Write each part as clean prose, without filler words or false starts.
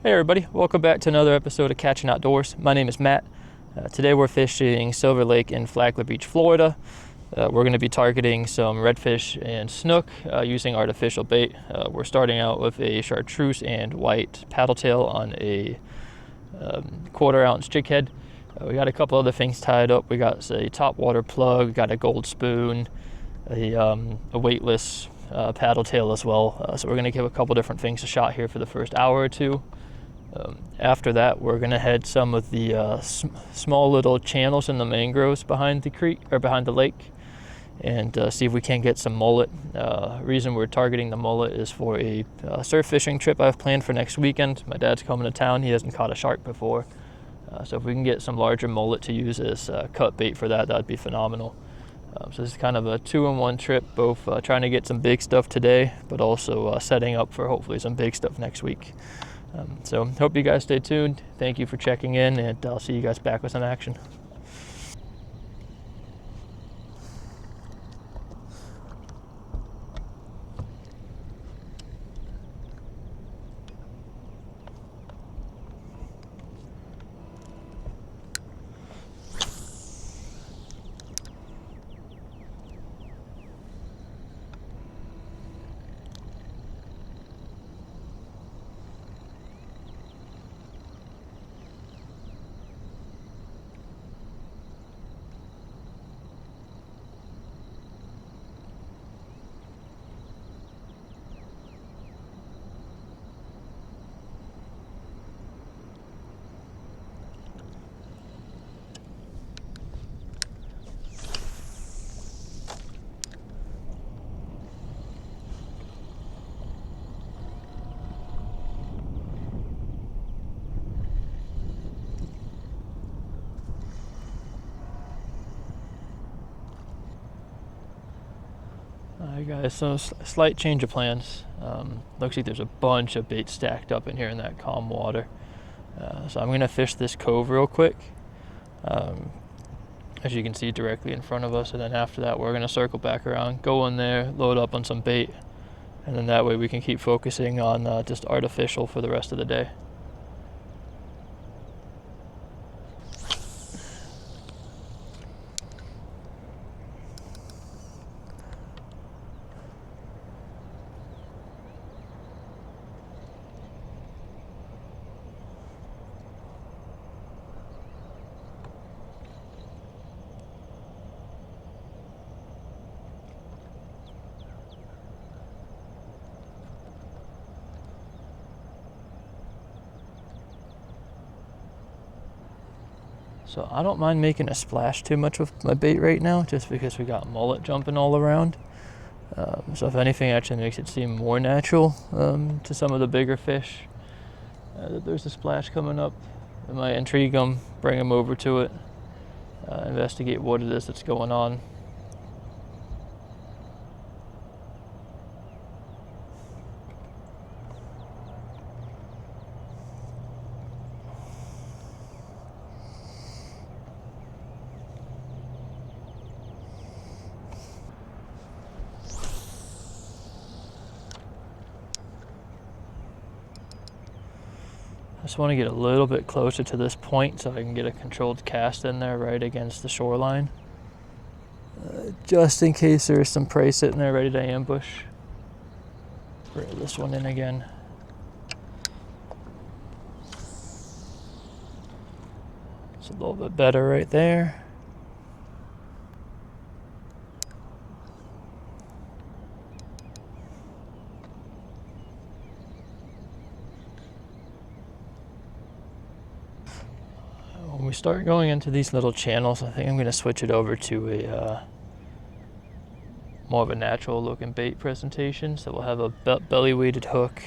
Hey everybody, welcome back to another episode of Catching Outdoors. My name is Matt. Today we're fishing Silver Lake in Flagler Beach, Florida. We're going to be targeting some redfish and snook using artificial bait. We're starting out with a chartreuse and white paddle tail on a 1/4 ounce jig head. We got a couple other things tied up. We got a top water plug, we got a gold spoon, a weightless paddle tail as well. So we're going to give a couple different things a shot here for the first hour or two. After that, we're going to head some of the small little channels in the mangroves behind the creek or behind the lake and see if we can get some mullet. Reason we're targeting the mullet is for a surf fishing trip I've planned for next weekend. My dad's coming to town. He hasn't caught a shark before. So if we can get some larger mullet to use as cut bait for that, that'd be phenomenal. So this is kind of a 2-in-1 trip, both trying to get some big stuff today, but also setting up for hopefully some big stuff next week. So hope you guys stay tuned. Thank you for checking in, and I'll see you guys back with some action. Alright guys, so slight change of plans. Looks like there's a bunch of bait stacked up in here in that calm water. So I'm going to fish this cove real quick, as you can see directly in front of us, and then after that we're going to circle back around, go in there, load up on some bait, and then that way we can keep focusing on just artificial for the rest of the day. So I don't mind making a splash too much with my bait right now, just because we got mullet jumping all around. So if anything, actually makes it seem more natural to some of the bigger fish that there's a splash coming up. It might intrigue them, bring them over to it, investigate what it is that's going on. I just want to get a little bit closer to this point so I can get a controlled cast in there right against the shoreline. Just in case there's some prey sitting there ready to ambush. Reel this one in again. It's a little bit better right there. When we start going into these little channels, I think I'm going to switch it over to a more of a natural looking bait presentation. So we'll have a belly weighted hook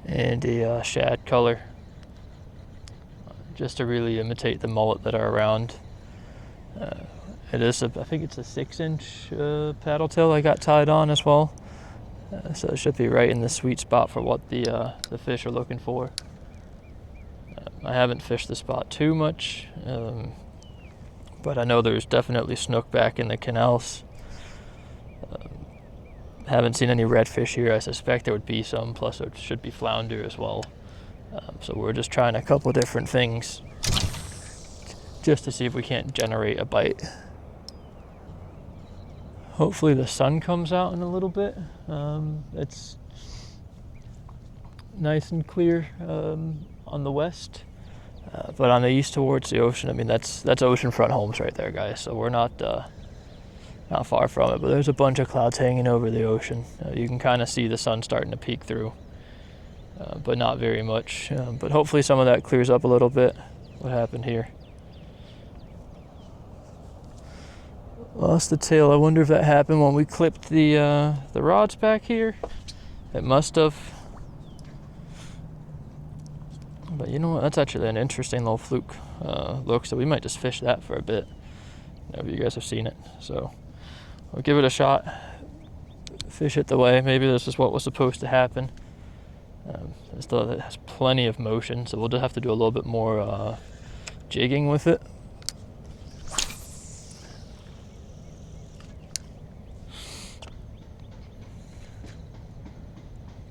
and a shad color, just to really imitate the mullet that are around. It is I think it's a 6-inch paddle tail I got tied on as well. So it should be right in the sweet spot for what the fish are looking for. I haven't fished the spot too much, but I know there's definitely snook back in the canals. Haven't seen any redfish here. I suspect there would be some, plus there should be flounder as well. So we're just trying a couple different things just to see if we can't generate a bite. Hopefully the sun comes out in a little bit. It's nice and clear on the west, but on the east towards the ocean, I mean, that's oceanfront homes right there, guys. So we're not far from it, but there's a bunch of clouds hanging over the ocean. You can kind of see the sun starting to peek through, but not very much. But hopefully some of that clears up a little bit. What happened here? Lost the tail. I wonder if that happened when we clipped the rods back here. It must have. But you know what? That's actually an interesting little fluke look. So we might just fish that for a bit. If you guys have seen it, so we'll give it a shot. Fish it the way. Maybe this is what was supposed to happen. It has plenty of motion, so we'll just have to do a little bit more jigging with it.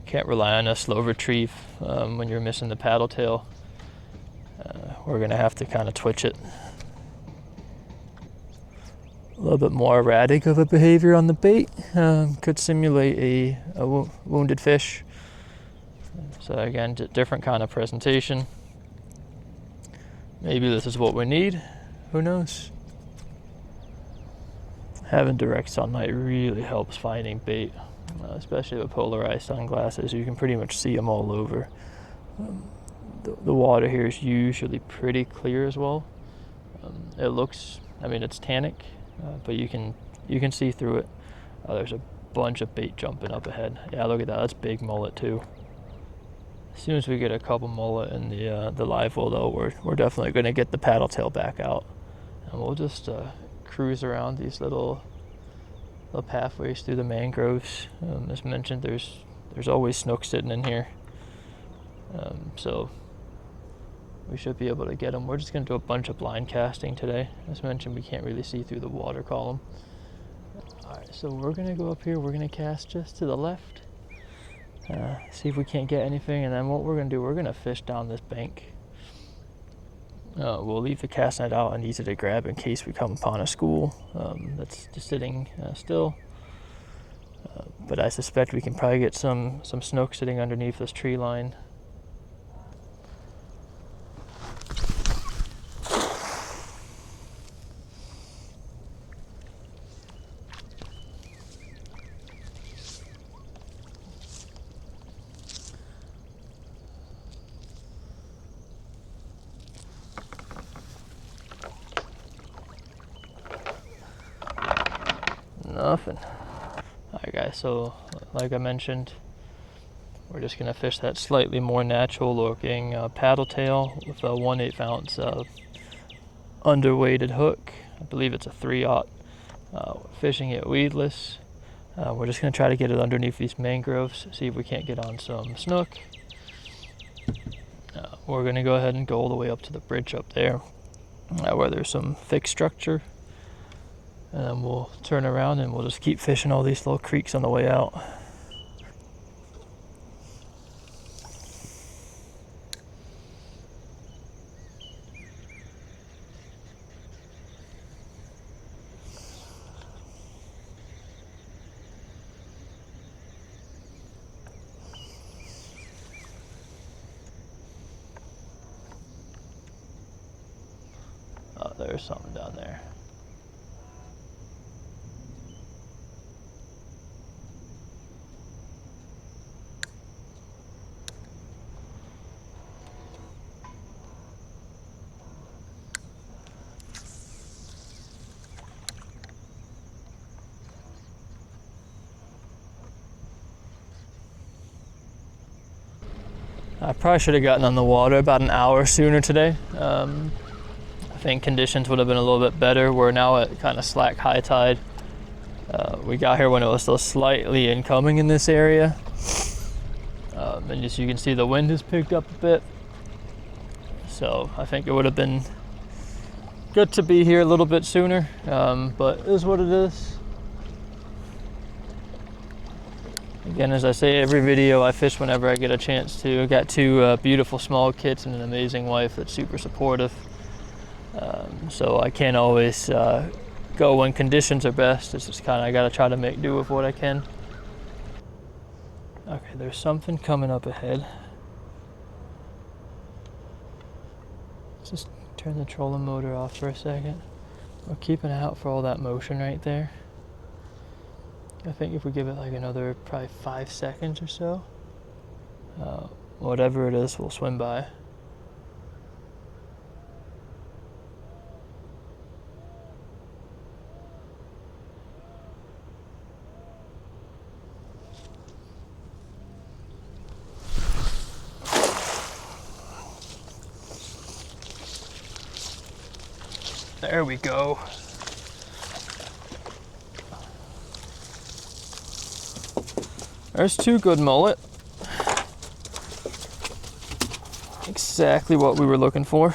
Can't rely on a slow retrieve when you're missing the paddle tail. We're gonna have to kind of twitch it. A little bit more erratic of a behavior on the bait could simulate a wounded fish. So again, different kind of presentation. Maybe this is what we need. Who knows? Having direct sunlight really helps finding bait. Especially with polarized sunglasses, you can pretty much see them all over. The water here is usually pretty clear as well. It looks, I mean, it's tannic, but you can see through it. There's a bunch of bait jumping up ahead. Yeah, look at that. That's big mullet too. As soon as we get a couple mullet in the live well, though, we're definitely going to get the paddle tail back out, and we'll just cruise around these little pathways through the mangroves. As mentioned, there's always snook sitting in here, so we should be able to get them. We're just going to do a bunch of blind casting today. As mentioned, we can't really see through the water column. Alright, so we're going to go up here. We're going to cast just to the left, see if we can't get anything, and then what we're going to do, we're going to fish down this bank. We'll leave the cast net out and easy to grab in case we come upon a school that's just sitting still. But I suspect we can probably get some snook sitting underneath this tree line. Nothing. Alright guys, so like I mentioned, we're just going to fish that slightly more natural looking paddle tail with a 1/8 ounce underweighted hook. I believe it's a 3/0. Fishing it weedless. We're just going to try to get it underneath these mangroves, see if we can't get on some snook. We're going to go ahead and go all the way up to the bridge up there where there's some thick structure. And then we'll turn around and we'll just keep fishing all these little creeks on the way out. Oh, there's something down there. I probably should have gotten on the water about an hour sooner today. I think conditions would have been a little bit better. We're now at kind of slack high tide. We got here when it was still slightly incoming in this area. And as you can see, the wind has picked up a bit. So I think it would have been good to be here a little bit sooner, but it is what it is. Again, as I say every video, I fish whenever I get a chance to. I got two beautiful small kids and an amazing wife that's super supportive. So I can't always go when conditions are best. It's just kind of, I gotta try to make do with what I can. Okay, there's something coming up ahead. Just turn the trolling motor off for a second. We're keeping out for all that motion right there. I think if we give it like another probably 5 seconds or so, whatever it is will swim by. There we go. There's two good mullet. Exactly what we were looking for.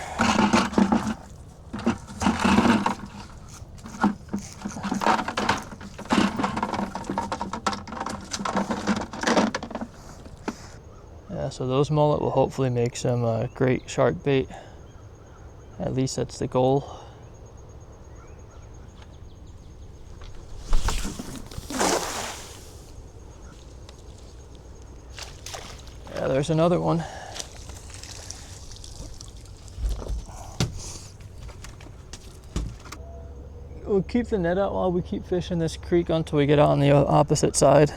Yeah, so those mullet will hopefully make some great shark bait. At least that's the goal. Yeah, there's another one. We'll keep the net out while we keep fishing this creek until we get out on the opposite side.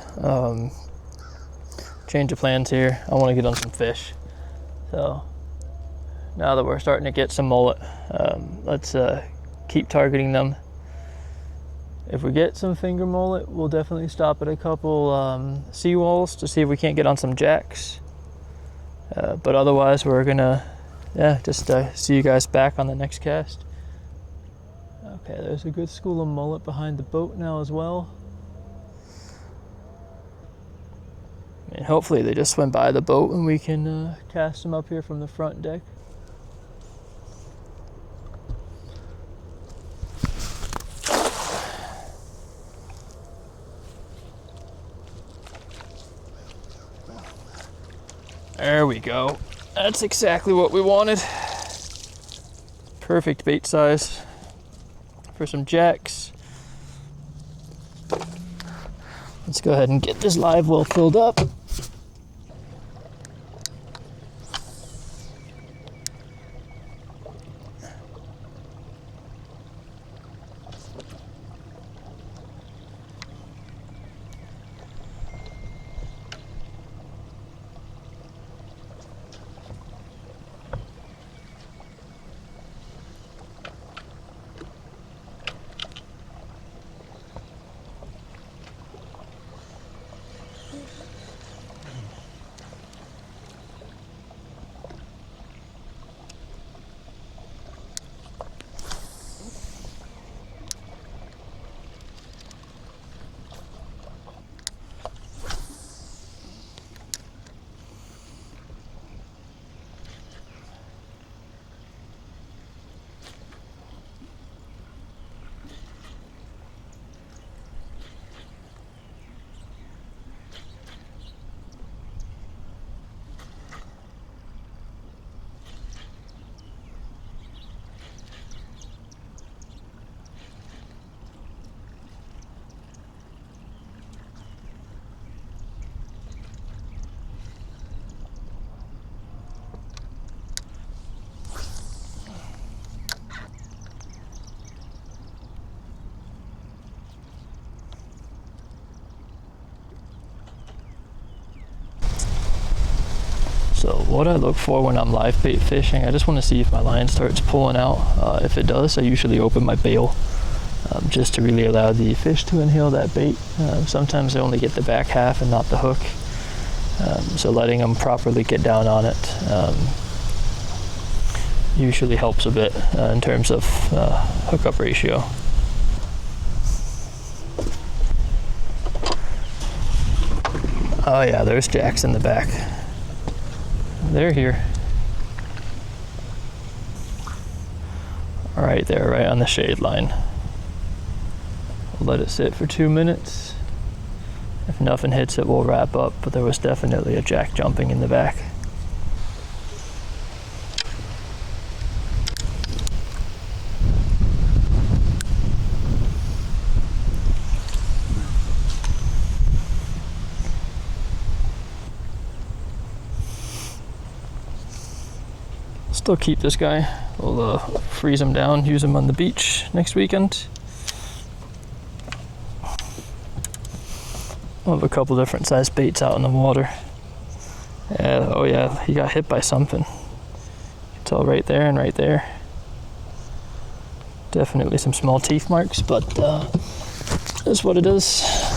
Change of plans here. I want to get on some fish. So now that we're starting to get some mullet, let's keep targeting them. If we get some finger mullet, we'll definitely stop at a couple seawalls to see if we can't get on some jacks. But otherwise, we're gonna, just see you guys back on the next cast. Okay, there's a good school of mullet behind the boat now as well. And hopefully they just swim by the boat and we can cast them up here from the front deck. There we go. That's exactly what we wanted. Perfect bait size for some jacks. Let's go ahead and get this live well filled up. So what I look for when I'm live bait fishing, I just want to see if my line starts pulling out. If it does, I usually open my bail just to really allow the fish to inhale that bait. Sometimes I only get the back half and not the hook. So letting them properly get down on it usually helps a bit in terms of hookup ratio. Oh yeah, there's jacks in the back. They're here. Right there, right on the shade line. We'll let it sit for 2 minutes. If nothing hits it, we'll wrap up, but there was definitely a jack jumping in the back. Still keep this guy. We'll freeze him down, use him on the beach next weekend. We'll have a couple different size baits out in the water. Yeah, oh yeah, he got hit by something. You can tell right there and right there. Definitely some small teeth marks, but that's what it is.